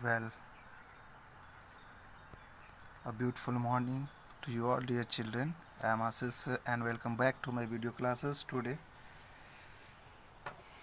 Well, a beautiful morning to you all, dear children. I am Asis and welcome back to my video classes. Today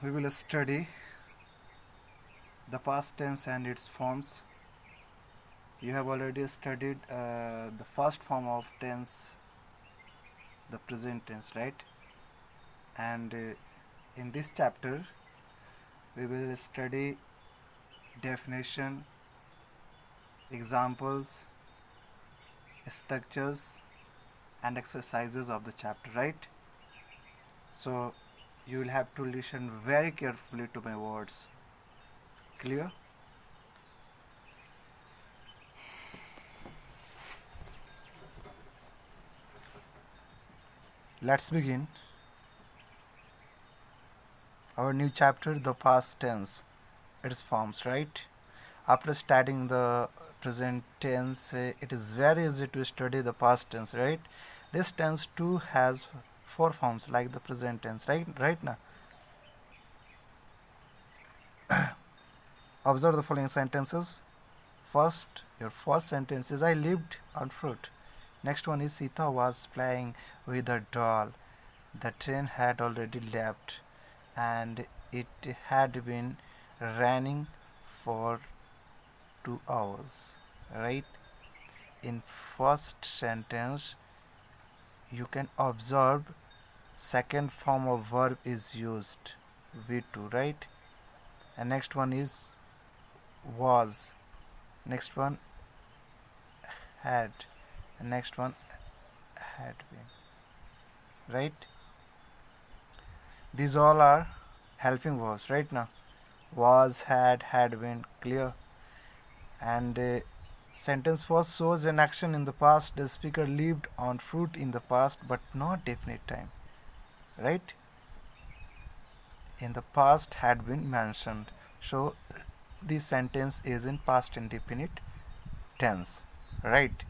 we will study the past tense and its forms. You have already studied the first form of tense, the present tense, right? And in this chapter we will study definition, examples, structures and exercises of the chapter, right? So you will have to listen very carefully to my words. Clear? Let's begin our new chapter, the past tense, its forms, right? After studying the present tense, it is very easy to study the past tense, right? This tense too has four forms like the present tense, right now. Observe the following sentences. First, your first sentence is I lived on fruit. Next one is Sita was playing with a doll. The train had already left and it had been raining for 2 hours, right? In first sentence you can observe second form of verb is used, V2, right? And next one is was, next one had, and next one had been, right? These all are helping verbs, right? Now was, had been, clear. And sentence first shows an action in the past. The speaker lived on fruit in the past but not definite time, right? In the past had been mentioned, so this sentence is in past indefinite tense, right?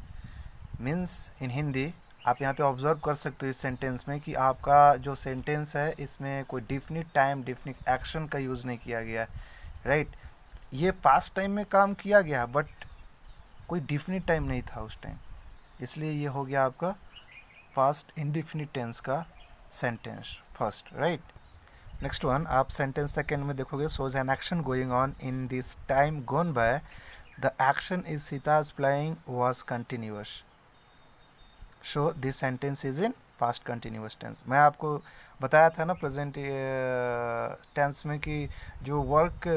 Means in Hindi आप यहाँ पे observe कर सकते हो इस sentence में कि आपका जो सेंटेंस है इसमें कोई डिफिनिट टाइम डिफिनिट एक्शन का यूज़ नहीं किया गया, राइट? ये पास्ट टाइम में काम किया गया बट कोई डिफिनिट टाइम नहीं था उस टाइम, इसलिए ये हो गया आपका पास्ट इंडिफिनिट टेंस का sentence first, right? Next one, आप सेंटेंस सेकेंड में देखोगे shows an action going on in this time gone by the action is Sita's playing was continuous, so this sentence is in past continuous tense. मैं आपको बताया था ना present tense में कि जो वर्क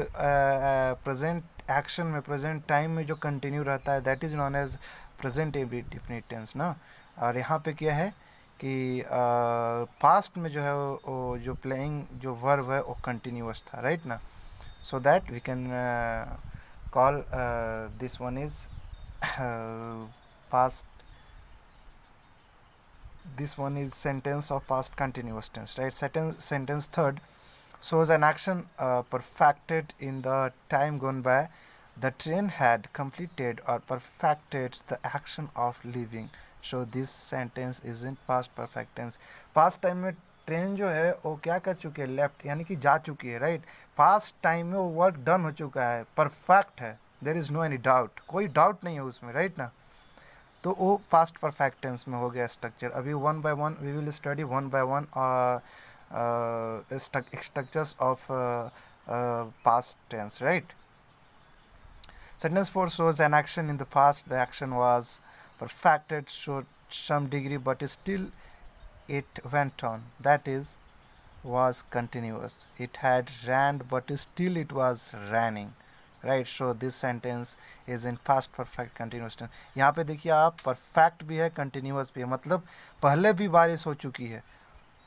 प्रेजेंट एक्शन में प्रेजेंट टाइम में जो कंटिन्यू रहता है that is known as present indefinite tense ना. और यहाँ पे क्या है कि पास्ट में जो है वो जो प्लेइंग जो वर्ब है वो कंटिन्यूअस था, राइट ना. So that we can call this one is past, this one is sentence of past continuous tense, right? Sentence third shows an action perfected in the time gone by. The train had completed or perfected the action of leaving, so this sentence is in past perfect tense. past time में train जो है वो क्या कर चुकी है, left यानी कि जा चुकी है, राइट? पास्ट टाइम में वो वर्क डन हो चुका है, परफेक्ट है, there is no any doubt, कोई डाउट नहीं है उसमें, राइट ना. तो वो पास्ट परफेक्ट टेंस में हो गया स्ट्रक्चर. अभी one by one we will study one by one structures of past tense, right? Sentence 4 shows an action in the past. The action was perfected to some degree but still it went on. That is, was continuous. It had rained but still it was raining. Right, so this sentence is in past perfect continuous tense. यहाँ पे देखिए आप, perfect भी है continuous भी है, मतलब पहले भी बारिश हो चुकी है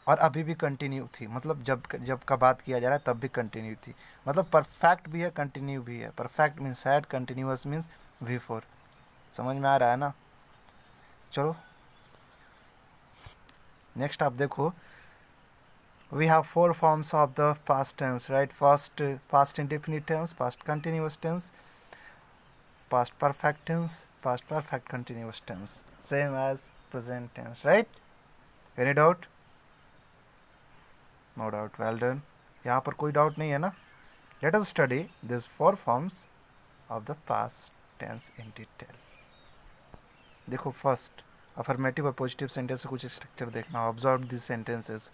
और अभी भी कंटिन्यू थी, मतलब जब का बात किया जा रहा है तब भी कंटिन्यू थी, मतलब परफेक्ट भी है कंटिन्यू भी है. Perfect means had, continuous means before. समझ में आ रहा है ना? चलो नेक्स्ट आप देखो, we have four forms of the past tense, right? First, past indefinite tense, past continuous tense, past perfect tense, past perfect continuous tense, same as present tense, right? Any doubt? No doubt. Well done. यहाँ पर कोई doubt नहीं है ना. Let us study these four forms of the past tense in detail. देखो first affirmative और positive sentence से कुछ स्ट्रक्चर देखना. Observe this sentences.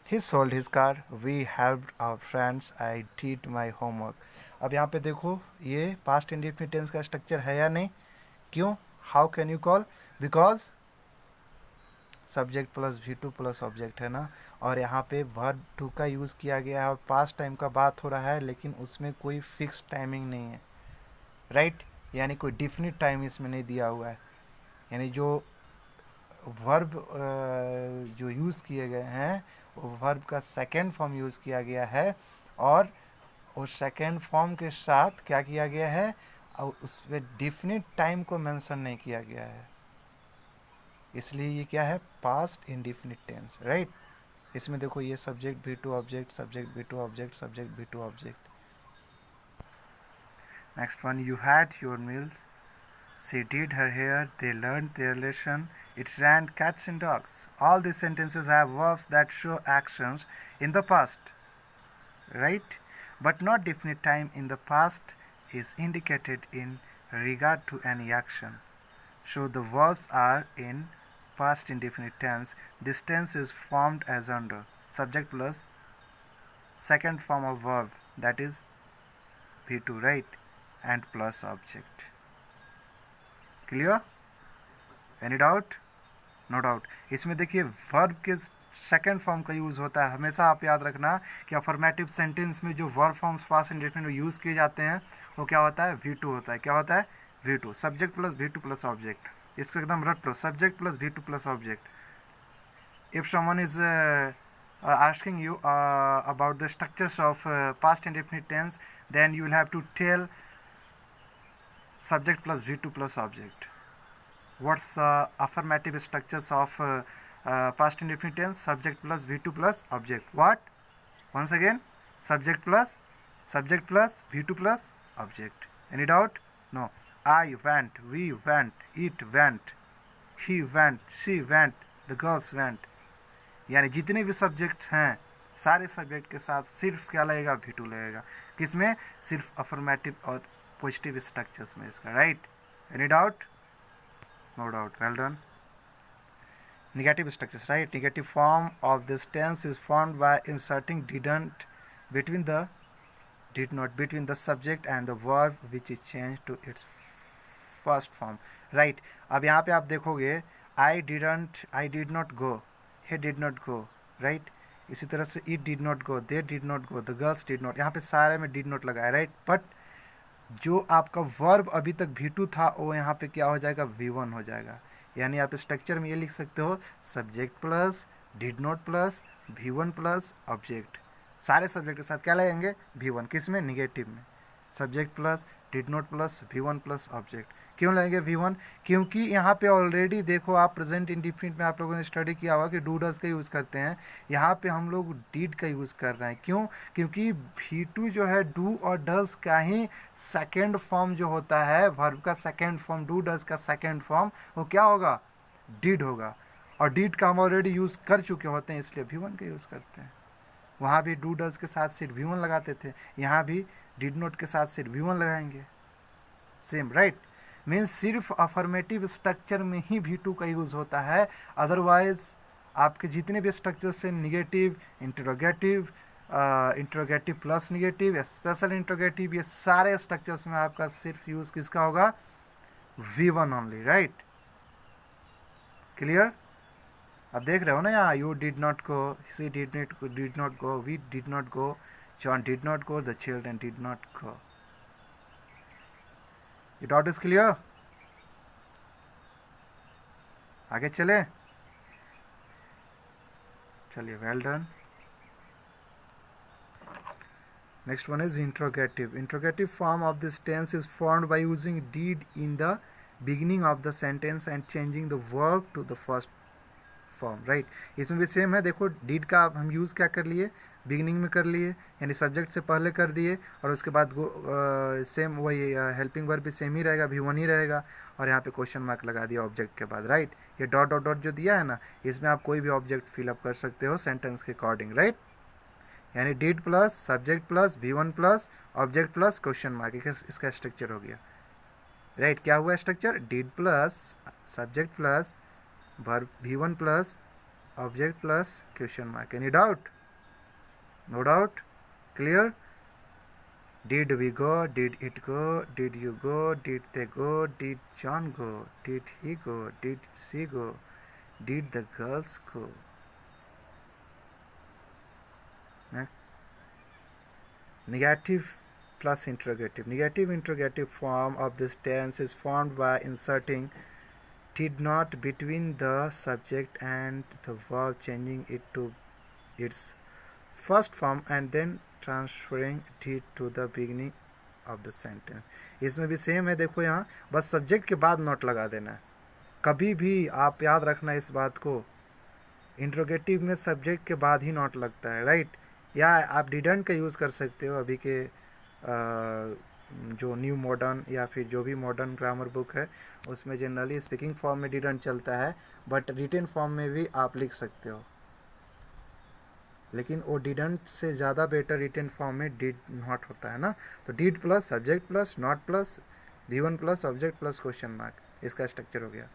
He sold his car, we helped our friends, I did my homework. अब यहाँ पे देखो ये पास्ट इंडेफिनिट टेंस का स्ट्रक्चर है या नहीं. क्यों? How can you call? Because subject plus V2 plus object है ना, और यहाँ पे वर्ब टू का यूज़ किया गया है और पास्ट टाइम का बात हो रहा है, लेकिन उसमें कोई फिक्स टाइमिंग नहीं है. राइट यानी कोई डिफिनिट टाइम इसमें नहीं दिया हुआ है. यानी जो वर्ब जो यूज़ किए गए हैं वो वर्ब का सेकेंड फॉर्म यूज़ किया गया है, और उस सेकेंड फॉर्म के साथ क्या किया गया है, और उस पर डिफिनिट टाइम को मेंशन नहीं किया गया है. इसलिए ये क्या है? Past indefinite tense. राइट. इसमें देखो ये subject V2 object, subject V2 object, subject V2 object. Next one, you had your meals, she did her hair, they learned their lesson, it ran cats and dogs. All these sentences have verbs that show actions in the past, right? But not definite time in the past is indicated in regard to any action. So the verbs are in past indefinite tense. This tense is formed as under subject plus second form of verb, that is V2, right? And plus object. Clear? Any doubt? No doubt. इसमें देखिए verb के second form का use होता है. हमेशा आप याद रखना कि अफर्मेटिव सेंटेंस में जो वर्ब फॉर्म्स पास्ट इंडेफिनिट में यूज़ किए जाते हैं वो क्या होता है? V2 होता है. क्या होता है? V2. Subject plus V2 plus object. इसको एकदम रट लो. Subject plus V2 plus object. If someone is asking you about the structures of past indefinite tense, then you will have to tell subject plus V2 plus object. What's affirmative structures of past indefinite tense? Subject plus V2 plus object. What? Once again, subject plus V2 plus object. Any doubt? No. I went, we went, it went, he went, she went, the girls went. यानी जितने भी subject हैं सारे subject के साथ सिर्फ क्या लगेगा? V2 लगेगा. किसमें? सिर्फ अफर्मेटिव और पॉजिटिव स्ट्रक्चर्स में इसका. Right. Any doubt? No doubt. Well done. Negative structures. Right. Negative form of this tense is formed by inserting didn't between the did not between the subject and the verb which is changed to its first form. Right. अब यहाँ पे आप देखोगे I did not go, he did not go. Right. इसी तरह से it did not go, they did not go, the girls did not. यहाँ पे सारे में did not लगा है. राइट. बट जो आपका वर्ब अभी तक V2 था वो यहाँ पे क्या हो जाएगा? V1 हो जाएगा. यानी आप स्ट्रक्चर में ये लिख सकते हो subject plus did not plus V1 plus object. सारे सब्जेक्ट के साथ क्या लगेंगे? V1. किस में? निगेटिव में. Subject plus did not plus V1 plus object. क्यों लगेंगे V1? क्योंकि यहाँ पे ऑलरेडी देखो आप प्रेजेंट इंडिफिनिट में आप लोगों ने स्टडी किया हुआ कि डू डज का यूज़ करते हैं. यहाँ पे हम लोग डिड का यूज़ कर रहे हैं. क्यों? क्योंकि V2 जो है डू और डज का ही सेकेंड फॉर्म जो होता है, वर्ब का सेकेंड फॉर्म, डू डज का सेकेंड फॉर्म वो क्या होगा? डिड होगा. और डिड का हम ऑलरेडी यूज़ कर चुके होते हैं इसलिए V1 का यूज़ करते हैं. वहाँ भी डू डज के साथ सिर्फ V1 लगाते थे, यहाँ भी डिड नॉट के साथ सिर्फ V1 लगाएंगे. सेम. राइट. मीन्स सिर्फ अफर्मेटिव स्ट्रक्चर में ही V2 का यूज़ होता है. अदरवाइज आपके जितने भी स्ट्रक्चर से negative, interrogative, interrogative plus negative, special interrogative, ये सारे स्ट्रक्चर्स में आपका सिर्फ यूज़ किसका होगा? V1 only. राइट. क्लियर? अब देख रहे हो ना यहाँ, you did not go, she did not go, we did not go, John did not go, the children did not go. ये डॉट इज क्लियर? आगे चले? चलिए. Well done. Next one is interrogative. Interrogative form of this tense is formed by using did in the beginning of the sentence and changing the verb to the first form. Right. इसमें भी same है. देखो did का हम use क्या कर लिए? Beginning में कर लिए, यानी सब्जेक्ट से पहले कर दिए, और उसके बाद सेम वही हेल्पिंग वर्ब भी सेम ही रहेगा, V1 ही रहेगा, और यहाँ पे क्वेश्चन मार्क लगा दिया ऑब्जेक्ट के बाद. राइट. ये डॉट डॉट डॉट जो दिया है ना, इसमें आप कोई भी ऑब्जेक्ट फिलअप कर सकते हो सेंटेंस के अकॉर्डिंग. राइट. यानी did plus subject plus V1 plus object plus question mark, इसका स्ट्रक्चर हो गया। राइट, क्या हुआ structure? Did plus subject plus verb V1 plus object plus question mark. Any doubt? No doubt, clear? Did we go? Did it go? Did you go? Did they go? Did John go? Did he go? Did she go? Did the girls go? Negative plus interrogative. Negative interrogative form of this tense is formed by inserting did not between the subject and the verb, changing it to its first form and then transferring did to the beginning of the sentence। इसमें भी same है, देखो यहाँ बस subject के बाद not लगा देना है। कभी भी आप याद रखना इस बात को, इंट्रोगेटिव में सब्जेक्ट के बाद ही नॉट लगता है, राइट। या आप डिडंट का यूज़ कर सकते हो, अभी के जो न्यू मॉडर्न या फिर जो भी मॉडर्न ग्रामर बुक है उसमें जनरली स्पीकिंग फॉर्म में डिडंट चलता है, बट रिटन फॉर्म में भी आप लिख सकते हो, लेकिन वो डिडंट से ज़्यादा बेटर रिटन फॉर्म में डिड नॉट होता है ना। तो did plus subject plus not plus V1 plus object plus question mark, इसका स्ट्रक्चर हो गया।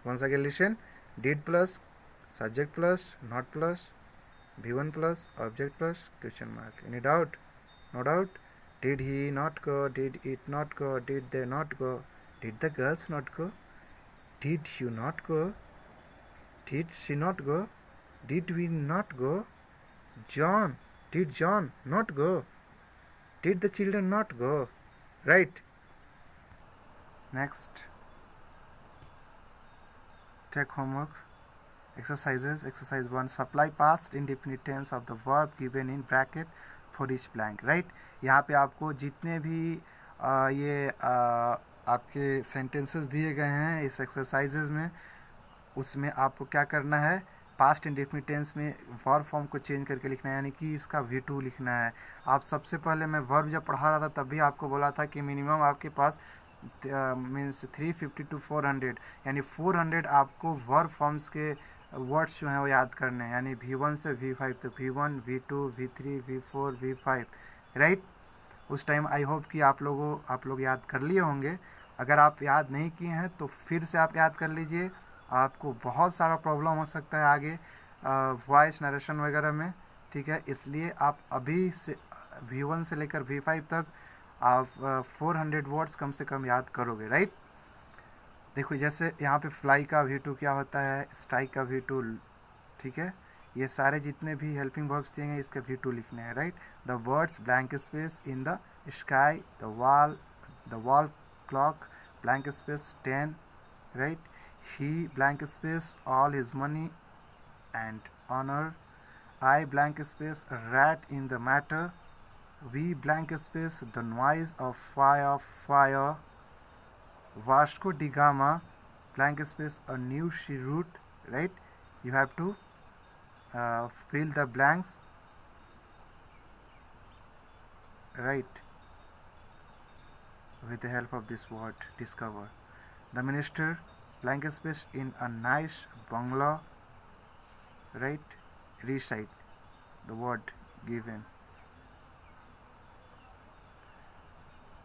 Once again listen, did plus subject plus not plus V1 plus object plus question mark. Any doubt? No doubt. Did he not go? Did it not go? Did they not go? Did the girls not go? Did you not go? Did she not go? Did we not go? John, did John not go? Did the children not go? Right. Next, take homework exercises. Exercise 1, supply past indefinite tense of the verb given in bracket for each blank. Right. यहाँ पे आपको जितने भी आपके sentences दिए गए हैं इस एक्सरसाइजेज में, उसमें आपको क्या करना है, पास्ट इंडेफिनिट टेंस में वर्ब फॉर्म को चेंज करके लिखना है, यानी कि इसका V2 लिखना है। आप सबसे पहले मैं वर्ब जब पढ़ा रहा था तब भी आपको बोला था कि मिनिमम आपके पास मीन्स 350 to 400, यानी 400 आपको वर्ब फॉर्म्स के वर्ड्स जो हैं वो याद करने हैं, यानी V1 से V5, तो V1 V2 V3 V4 V5, right. उस टाइम आई होप कि आप लोग याद कर लिए होंगे। अगर आप याद नहीं किए हैं तो फिर से आप याद कर लीजिए, आपको बहुत सारा प्रॉब्लम हो सकता है आगे वॉइस नरेशन वगैरह में, ठीक है। इसलिए आप अभी से V1 से लेकर V5 तक आप 400 वर्ड्स कम से कम याद करोगे, राइट। देखो जैसे यहाँ पे फ्लाई का V2 क्या होता है, स्ट्राइक का V2, ठीक है। ये सारे जितने भी हेल्पिंग वर्ब्स दिए हैं इसके V2 लिखने हैं, right. The words blank space in the sky, the wall clock blank space 10, right. He blank space all his money and honor. I blank space a rat in the matter. We blank space the noise of fire. Vasco da Gama blank space a new she route, right. You have to fill the blanks, right, with the help of this word discover. The minister blank space in a nice bungalow, right, recite the word given.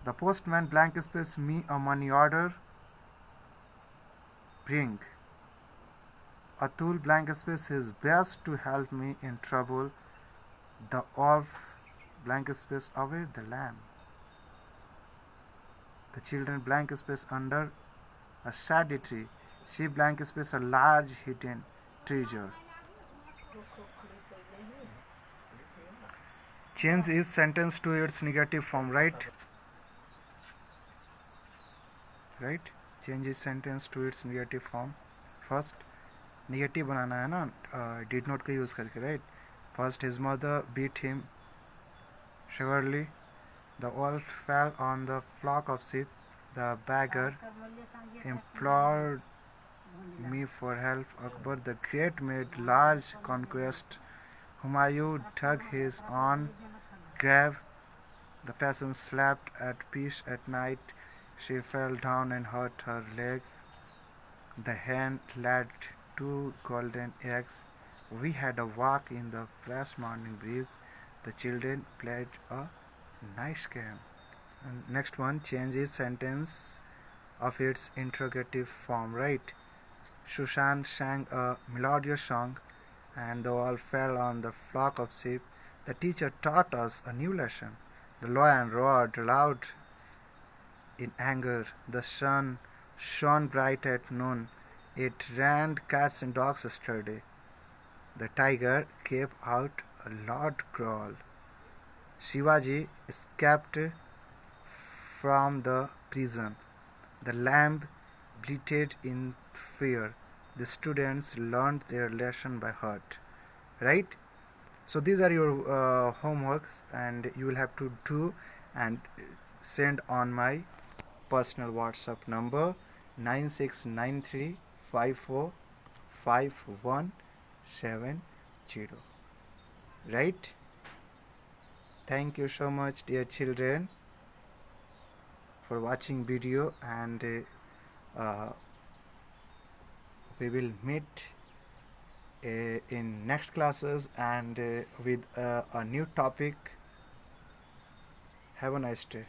The postman blank space me a money order, bring. Atul blank space his best to help me in trouble. The wolf blank space away the lamb. The children blank space under a shady tree. She blank space a large hidden treasure. Change each sentence to its negative form, right? Right? Change each sentence to its negative form. First, negative बनाना है ना, did not का use करके, right? First, his mother beat him severely. The wolf fell on the flock of sheep. The beggar implored me for help. Akbar the Great made large conquest. Humayun dug his own grave. The peasant slept at peace at night. She fell down and hurt her leg. The hen laid 2 golden eggs. We had a walk in the fresh morning breeze. The children played a nice game. And next one, changes sentence of its interrogative form, right? Shushan sang a melodious song, and the wall fell on the flock of sheep. The teacher taught us a new lesson. The lion roared loud in anger. The sun shone bright at noon. It ran cats and dogs yesterday. The tiger gave out a loud growl. Shivaji escaped from the prison. The lamb bleated in fear. The students learned their lesson by heart. Right? So these are your homeworks, and you will have to do and send on my personal WhatsApp number 9693545170. Right? Thank you so much, dear children, for watching video, and we will meet in next classes and with a new topic. Have a nice day.